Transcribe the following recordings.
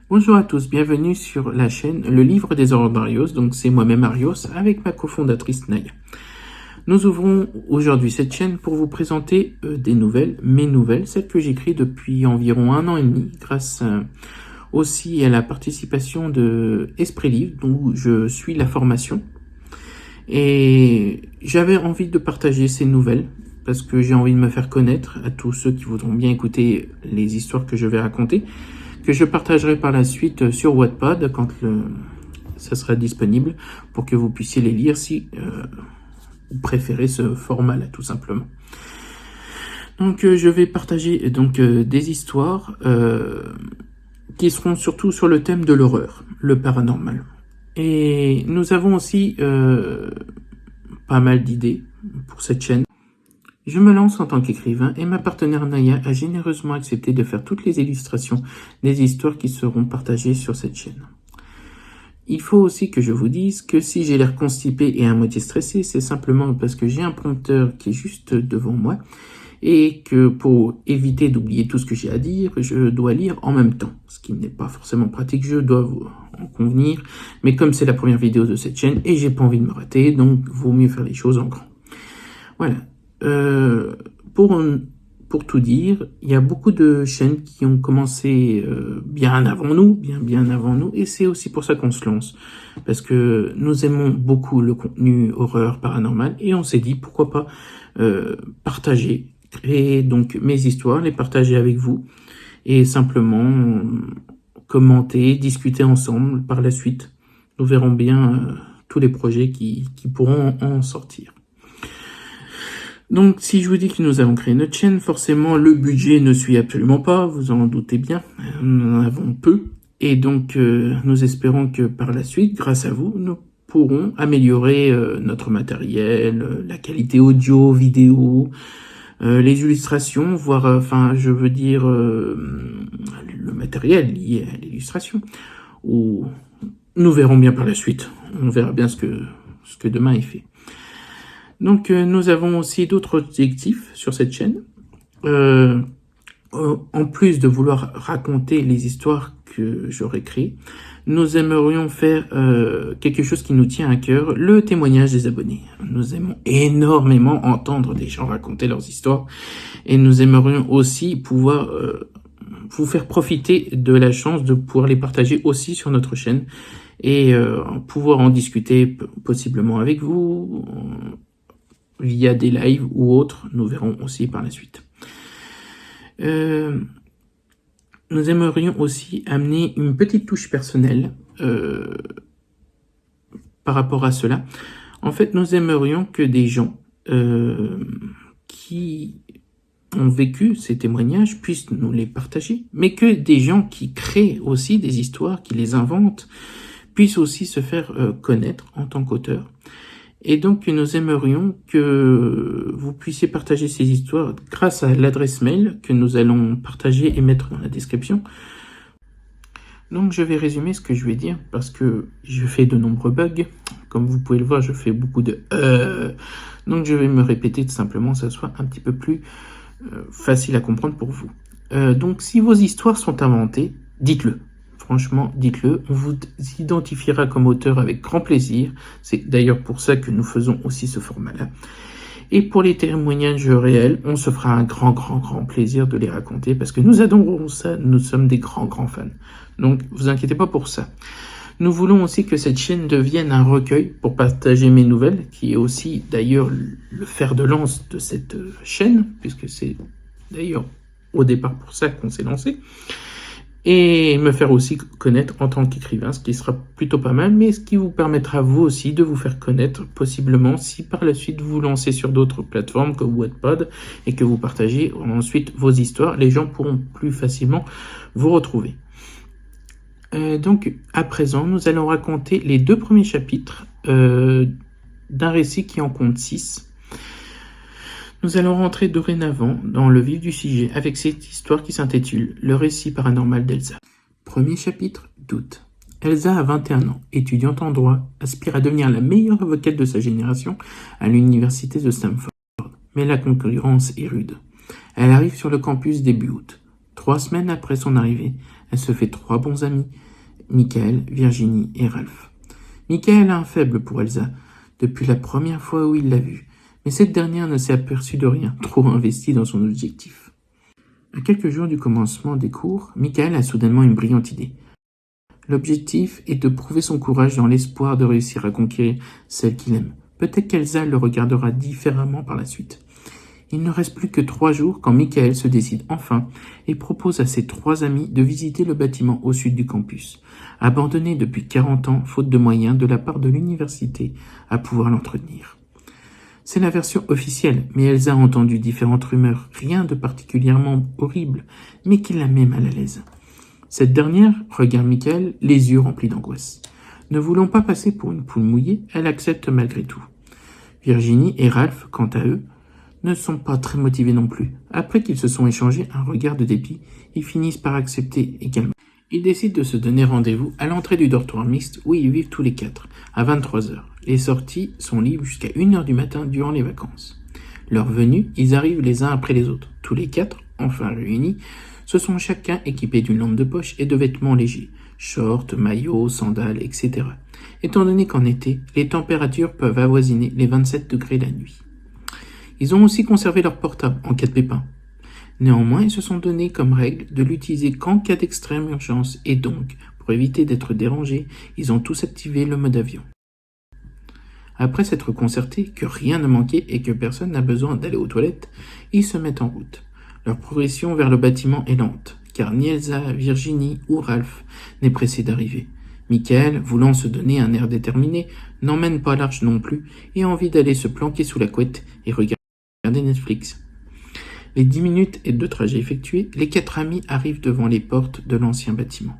Bonjour à tous, bienvenue sur la chaîne Le Livre des Horreurs d'Arios, donc c'est moi-même Arios avec ma cofondatrice Naya. Nous ouvrons aujourd'hui cette chaîne pour vous présenter des nouvelles, mes nouvelles, celles que j'écris depuis environ 1 an et demi, grâce aussi à la participation de Esprit Livre, dont je suis la formation. Et j'avais envie de partager ces nouvelles, parce que j'ai envie de me faire connaître à tous ceux qui voudront bien écouter les histoires que je vais raconter, que je partagerai par la suite sur Wattpad quand ça sera disponible pour que vous puissiez les lire si vous préférez ce format-là tout simplement. Donc je vais partager des histoires qui seront surtout sur le thème de l'horreur, le paranormal. Et nous avons aussi pas mal d'idées pour cette chaîne. Je me lance en tant qu'écrivain et ma partenaire Naya a généreusement accepté de faire toutes les illustrations des histoires qui seront partagées sur cette chaîne. Il faut aussi que je vous dise que si j'ai l'air constipé et à moitié stressé, c'est simplement parce que j'ai un prompteur qui est juste devant moi et que pour éviter d'oublier tout ce que j'ai à dire, je dois lire en même temps, ce qui n'est pas forcément pratique, je dois vous en convenir, mais comme c'est la première vidéo de cette chaîne et j'ai pas envie de me rater, donc vaut mieux faire les choses en grand. Voilà. Pour tout dire, il y a beaucoup de chaînes qui ont commencé bien avant nous, bien avant nous, et c'est aussi pour ça qu'on se lance, parce que nous aimons beaucoup le contenu horreur paranormal, et on s'est dit pourquoi pas partager, créer donc mes histoires, les partager avec vous, et simplement commenter, discuter ensemble par la suite. Nous verrons bien tous les projets qui pourront en sortir. Donc, si je vous dis que nous avons créé notre chaîne, forcément, le budget ne suit absolument pas, vous en doutez bien, nous en avons peu, et donc nous espérons que par la suite, grâce à vous, nous pourrons améliorer notre matériel, la qualité audio, vidéo, les illustrations, voire, le matériel lié à l'illustration, ou nous verrons bien par la suite, on verra bien ce que demain est fait. Donc, nous avons aussi d'autres objectifs sur cette chaîne. En plus de vouloir raconter les histoires que j'aurais créées, nous aimerions faire quelque chose qui nous tient à cœur, le témoignage des abonnés. Nous aimons énormément entendre des gens raconter leurs histoires et nous aimerions aussi pouvoir vous faire profiter de la chance de pouvoir les partager aussi sur notre chaîne et pouvoir en discuter possiblement avec vous, via des lives ou autres, nous verrons aussi par la suite. Nous aimerions aussi amener une petite touche personnelle par rapport à cela. En fait, nous aimerions que des gens qui ont vécu ces témoignages puissent nous les partager, mais que des gens qui créent aussi des histoires, qui les inventent, puissent aussi se faire connaître en tant qu'auteurs. Et donc, nous aimerions que vous puissiez partager ces histoires grâce à l'adresse mail que nous allons partager et mettre dans la description. Donc, je vais résumer ce que je vais dire parce que je fais de nombreux bugs. Comme vous pouvez le voir, je fais beaucoup de donc, je vais me répéter tout simplement, que ça soit un petit peu plus facile à comprendre pour vous. Donc, si vos histoires sont inventées, dites-le. Franchement, dites-le, on vous identifiera comme auteur avec grand plaisir. C'est d'ailleurs pour ça que nous faisons aussi ce format-là. Et pour les témoignages réels, on se fera un grand plaisir de les raconter parce que nous adorons ça, nous sommes des grands fans. Donc, vous inquiétez pas pour ça. Nous voulons aussi que cette chaîne devienne un recueil pour partager mes nouvelles, qui est aussi d'ailleurs le fer de lance de cette chaîne, puisque c'est d'ailleurs au départ pour ça qu'on s'est lancé. Et me faire aussi connaître en tant qu'écrivain, ce qui sera plutôt pas mal, mais ce qui vous permettra vous aussi de vous faire connaître possiblement si par la suite vous lancez sur d'autres plateformes comme Wattpad et que vous partagez ensuite vos histoires, les gens pourront plus facilement vous retrouver. Donc à présent, nous allons raconter les 2 premiers chapitres d'un récit qui en compte 6. Nous allons rentrer dorénavant dans le vif du sujet avec cette histoire qui s'intitule « Le récit paranormal d'Elsa ». Premier chapitre, d'août. Elsa a 21 ans, étudiante en droit, aspire à devenir la meilleure avocate de sa génération à l'université de Stanford. Mais la concurrence est rude. Elle arrive sur le campus début août. 3 semaines après son arrivée, Elle se fait 3 bons amis, Michael, Virginie et Ralph. Michael a un faible pour Elsa, depuis la première fois où il l'a vue, mais cette dernière ne s'est aperçue de rien, trop investie dans son objectif. À quelques jours du commencement des cours, Michael a soudainement une brillante idée. L'objectif est de prouver son courage dans l'espoir de réussir à conquérir celle qu'il aime. Peut-être qu'Elsa le regardera différemment par la suite. Il ne reste plus que 3 jours quand Michael se décide enfin et propose à ses 3 amis de visiter le bâtiment au sud du campus, abandonné depuis 40 ans faute de moyens de la part de l'université à pouvoir l'entretenir. C'est la version officielle, mais Elsa a entendu différentes rumeurs, rien de particulièrement horrible, mais qui la met mal à l'aise. Cette dernière regarde Michael, les yeux remplis d'angoisse. Ne voulant pas passer pour une poule mouillée, elle accepte malgré tout. Virginie et Ralph, quant à eux, ne sont pas très motivés non plus. Après qu'ils se sont échangés un regard de dépit, ils finissent par accepter également. Ils décident de se donner rendez-vous à l'entrée du dortoir mixte où ils vivent tous les 4, à 23h. Les sorties sont libres jusqu'à 1h du matin durant les vacances. Leur venue, ils arrivent les uns après les autres. Tous les 4, enfin réunis, se sont chacun équipés d'une lampe de poche et de vêtements légers, shorts, maillots, sandales, etc. Étant donné qu'en été, les températures peuvent avoisiner les 27 degrés la nuit. Ils ont aussi conservé leur portable en cas de pépin. Néanmoins, ils se sont donné comme règle de l'utiliser qu'en cas d'extrême urgence et donc, pour éviter d'être dérangés, ils ont tous activé le mode avion. Après s'être concertés que rien ne manquait et que personne n'a besoin d'aller aux toilettes, ils se mettent en route. Leur progression vers le bâtiment est lente, car ni Elsa, Virginie ou Ralph n'est pressé d'arriver. Michael, voulant se donner un air déterminé, n'emmène pas large non plus et a envie d'aller se planquer sous la couette et regarder Netflix. Les 10 minutes et 2 trajets effectués, les 4 amis arrivent devant les portes de l'ancien bâtiment.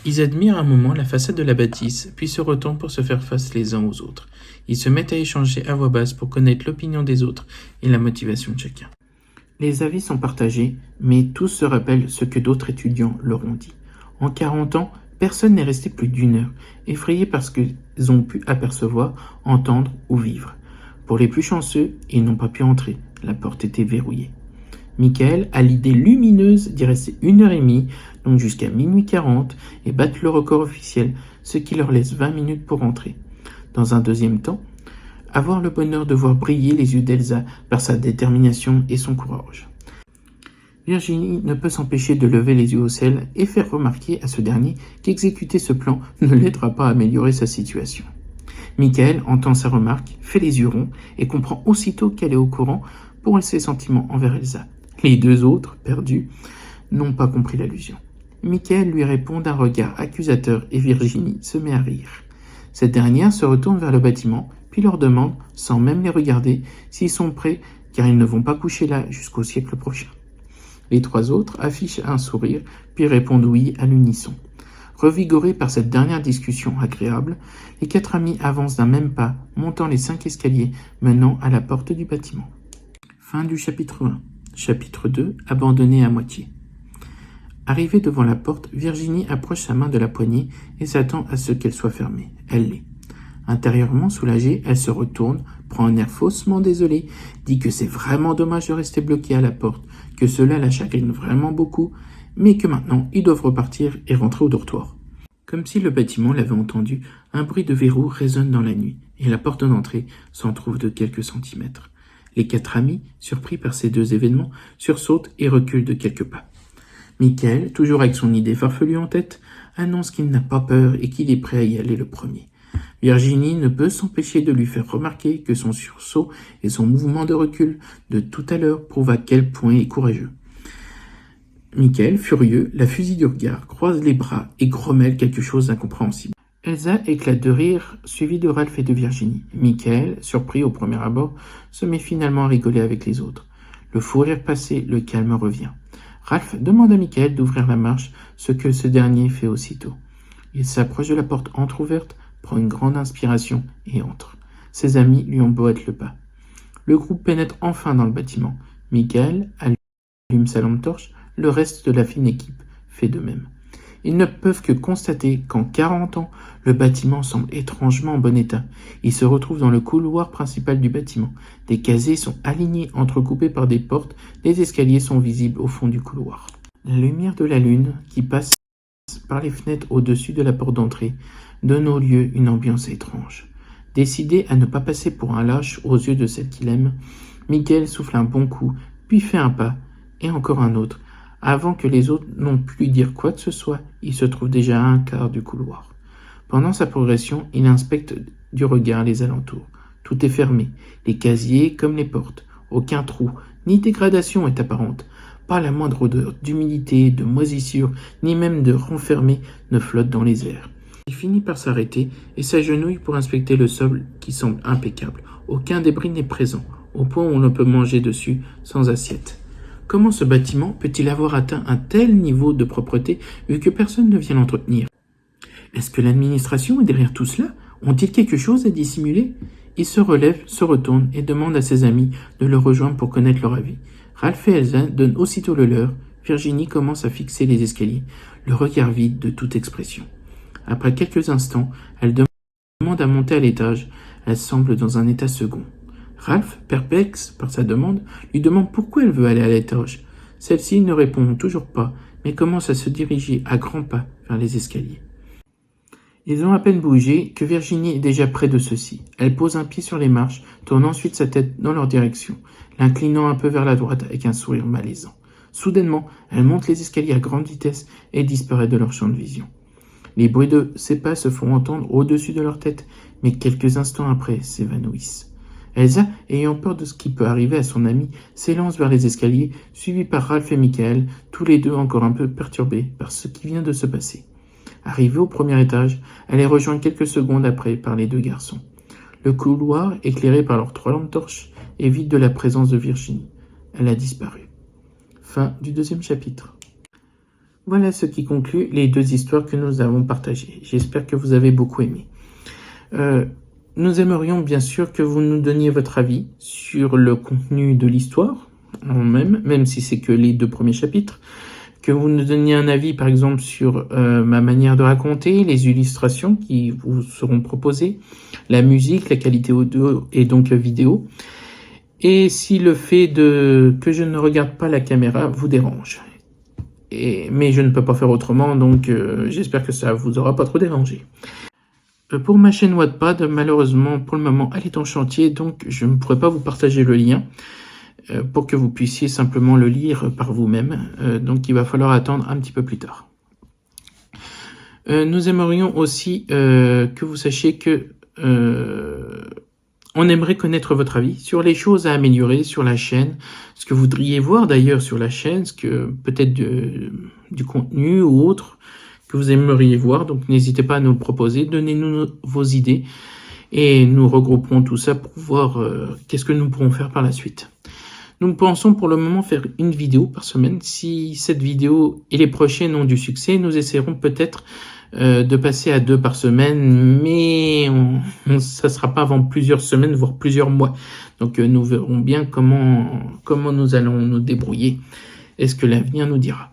Ils admirent un moment la façade de la bâtisse, puis se retournent pour se faire face les uns aux autres. Ils se mettent à échanger à voix basse pour connaître l'opinion des autres et la motivation de chacun. Les avis sont partagés, mais tous se rappellent ce que d'autres étudiants leur ont dit. En 40 ans, personne n'est resté plus d'1 heure, effrayé par ce qu'ils ont pu apercevoir, entendre ou vivre. Pour les plus chanceux, ils n'ont pas pu entrer, la porte était verrouillée. Michael a l'idée lumineuse d'y rester 1h30, donc jusqu'à minuit 40, et battre le record officiel, ce qui leur laisse 20 minutes pour rentrer. Dans un deuxième temps, avoir le bonheur de voir briller les yeux d'Elsa par sa détermination et son courage. Virginie ne peut s'empêcher de lever les yeux au ciel et faire remarquer à ce dernier qu'exécuter ce plan ne l'aidera pas à améliorer sa situation. Michael entend sa remarque, fait les yeux ronds et comprend aussitôt qu'elle est au courant pour ses sentiments envers Elsa. Les 2 autres, perdus, n'ont pas compris l'allusion. Michael lui répond d'un regard accusateur et Virginie se met à rire. Cette dernière se retourne vers le bâtiment, puis leur demande, sans même les regarder, s'ils sont prêts, car ils ne vont pas coucher là jusqu'au siècle prochain. Les 3 autres affichent un sourire, puis répondent oui à l'unisson. Revigorés par cette dernière discussion agréable, les 4 amis avancent d'un même pas, montant les 5 escaliers menant à la porte du bâtiment. Fin du chapitre 1. Chapitre 2. Abandonné à moitié. Arrivée devant la porte, Virginie approche sa main de la poignée et s'attend à ce qu'elle soit fermée. Elle l'est. Intérieurement soulagée, elle se retourne, prend un air faussement désolé, dit que c'est vraiment dommage de rester bloquée à la porte, que cela la chagrine vraiment beaucoup, mais que maintenant ils doivent repartir et rentrer au dortoir. Comme si le bâtiment l'avait entendu, un bruit de verrou résonne dans la nuit, et la porte d'entrée s'en trouve de quelques centimètres. Les 4 amis, surpris par ces 2 événements, sursautent et reculent de quelques pas. Michael, toujours avec son idée farfelue en tête, annonce qu'il n'a pas peur et qu'il est prêt à y aller le premier. Virginie ne peut s'empêcher de lui faire remarquer que son sursaut et son mouvement de recul de tout à l'heure prouvent à quel point il est courageux. Michael, furieux, la fusille du regard, croise les bras et grommelle quelque chose d'incompréhensible. Elsa éclate de rire, suivie de Ralph et de Virginie. Michael, surpris au premier abord, se met finalement à rigoler avec les autres. Le fou rire passé, le calme revient. Ralph demande à Michael d'ouvrir la marche, ce que ce dernier fait aussitôt. Il s'approche de la porte entr'ouverte, prend une grande inspiration et entre. Ses amis lui emboîtent le pas. Le groupe pénètre enfin dans le bâtiment. Michael allume sa lampe torche, le reste de la fine équipe fait de même. Ils ne peuvent que constater qu'en 40 ans, le bâtiment semble étrangement en bon état. Ils se retrouvent dans le couloir principal du bâtiment. Des casiers sont alignés, entrecoupés par des portes. Les escaliers sont visibles au fond du couloir. La lumière de la lune, qui passe par les fenêtres au-dessus de la porte d'entrée donne au lieu une ambiance étrange. Décidé à ne pas passer pour un lâche aux yeux de celle qu'il aime, Michael souffle un bon coup, puis fait un pas, et encore un autre. Avant que les autres n'ont pu lui dire quoi que ce soit, il se trouve déjà à un quart du couloir. Pendant sa progression, il inspecte du regard les alentours. Tout est fermé, les casiers comme les portes. Aucun trou, ni dégradation est apparente. Pas la moindre odeur d'humidité, de moisissure, ni même de renfermé ne flotte dans les airs. Il finit par s'arrêter et s'agenouille pour inspecter le sol qui semble impeccable. Aucun débris n'est présent, au point où l'on peut manger dessus sans assiette. Comment ce bâtiment peut-il avoir atteint un tel niveau de propreté vu que personne ne vient l'entretenir? Est-ce que l'administration est derrière tout cela? Ont-ils quelque chose à dissimuler? Il se relève, se retourne et demande à ses amis de le rejoindre pour connaître leur avis. Ralph et Elsa donnent aussitôt le leur. Virginie commence à fixer les escaliers, le regard vide de toute expression. Après quelques instants, elle demande à monter à l'étage. Elle semble dans un état second. Ralph, perplexe par sa demande, lui demande pourquoi elle veut aller à l'étage. Celle-ci ne répond toujours pas, mais commence à se diriger à grands pas vers les escaliers. Ils ont à peine bougé que Virginie est déjà près de ceux-ci. Elle pose un pied sur les marches, tourne ensuite sa tête dans leur direction, l'inclinant un peu vers la droite avec un sourire malaisant. Soudainement, elle monte les escaliers à grande vitesse et disparaît de leur champ de vision. Les bruits de ses pas se font entendre au-dessus de leur tête, mais quelques instants après s'évanouissent. Elsa, ayant peur de ce qui peut arriver à son amie, s'élance vers les escaliers, suivie par Ralph et Michael, tous les deux encore un peu perturbés par ce qui vient de se passer. Arrivée au premier étage, elle est rejointe quelques secondes après par les deux garçons. Le couloir, éclairé par leurs 3 lampes torches, est vide de la présence de Virginie. Elle a disparu. Fin du 2e chapitre. Voilà ce qui conclut les 2 histoires que nous avons partagées. J'espère que vous avez beaucoup aimé. Nous aimerions bien sûr que vous nous donniez votre avis sur le contenu de l'histoire, même si c'est que les 2 premiers chapitres, que vous nous donniez un avis par exemple sur ma manière de raconter, les illustrations qui vous seront proposées, la musique, la qualité audio et donc vidéo, et si le fait que je ne regarde pas la caméra vous dérange. Mais je ne peux pas faire autrement, donc j'espère que ça vous aura pas trop dérangé. Pour ma chaîne Wattpad, malheureusement, pour le moment, elle est en chantier, donc je ne pourrai pas vous partager le lien pour que vous puissiez simplement le lire par vous-même. Donc il va falloir attendre un petit peu plus tard. Nous aimerions aussi que vous sachiez que on aimerait connaître votre avis sur les choses à améliorer sur la chaîne, ce que vous voudriez voir d'ailleurs sur la chaîne, ce que peut-être du contenu ou autre que vous aimeriez voir. Donc n'hésitez pas à nous le proposer, donnez-nous vos idées et nous regrouperons tout ça pour voir qu'est-ce que nous pourrons faire par la suite. Nous pensons pour le moment faire une vidéo par semaine. Si cette vidéo et les prochaines ont du succès, nous essaierons peut-être de passer à 2 par semaine, mais ça ne sera pas avant plusieurs semaines, voire plusieurs mois. Donc nous verrons bien comment nous allons nous débrouiller et ce que l'avenir nous dira.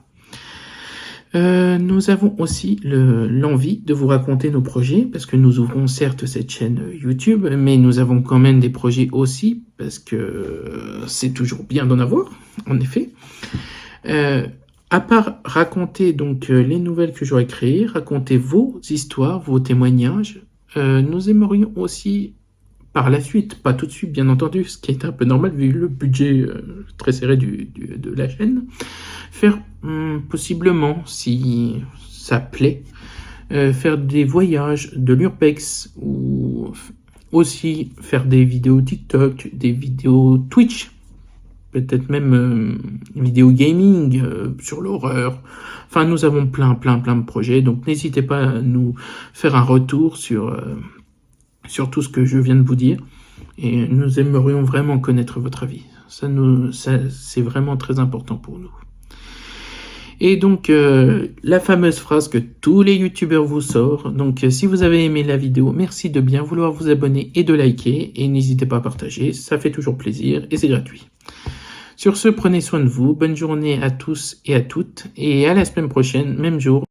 Nous avons aussi l'envie de vous raconter nos projets, parce que nous ouvrons certes cette chaîne YouTube, mais nous avons quand même des projets aussi, parce que c'est toujours bien d'en avoir, en effet. À part raconter donc les nouvelles que j'aurais créées, raconter vos histoires, vos témoignages, nous aimerions aussi par la suite, pas tout de suite bien entendu, ce qui est un peu normal vu le budget très serré de la chaîne, faire possiblement, si ça plaît, faire des voyages de l'urbex ou aussi faire des vidéos TikTok, des vidéos Twitch, peut-être même vidéo gaming sur l'horreur. Enfin, nous avons plein de projets, donc n'hésitez pas à nous faire un retour sur tout ce que je viens de vous dire, et nous aimerions vraiment connaître votre avis. Ça c'est vraiment très important pour nous. Et donc, la fameuse phrase que tous les youtubeurs vous sortent. Donc, si vous avez aimé la vidéo, merci de bien vouloir vous abonner et de liker. Et n'hésitez pas à partager, ça fait toujours plaisir et c'est gratuit. Sur ce, prenez soin de vous. Bonne journée à tous et à toutes. Et à la semaine prochaine, même jour.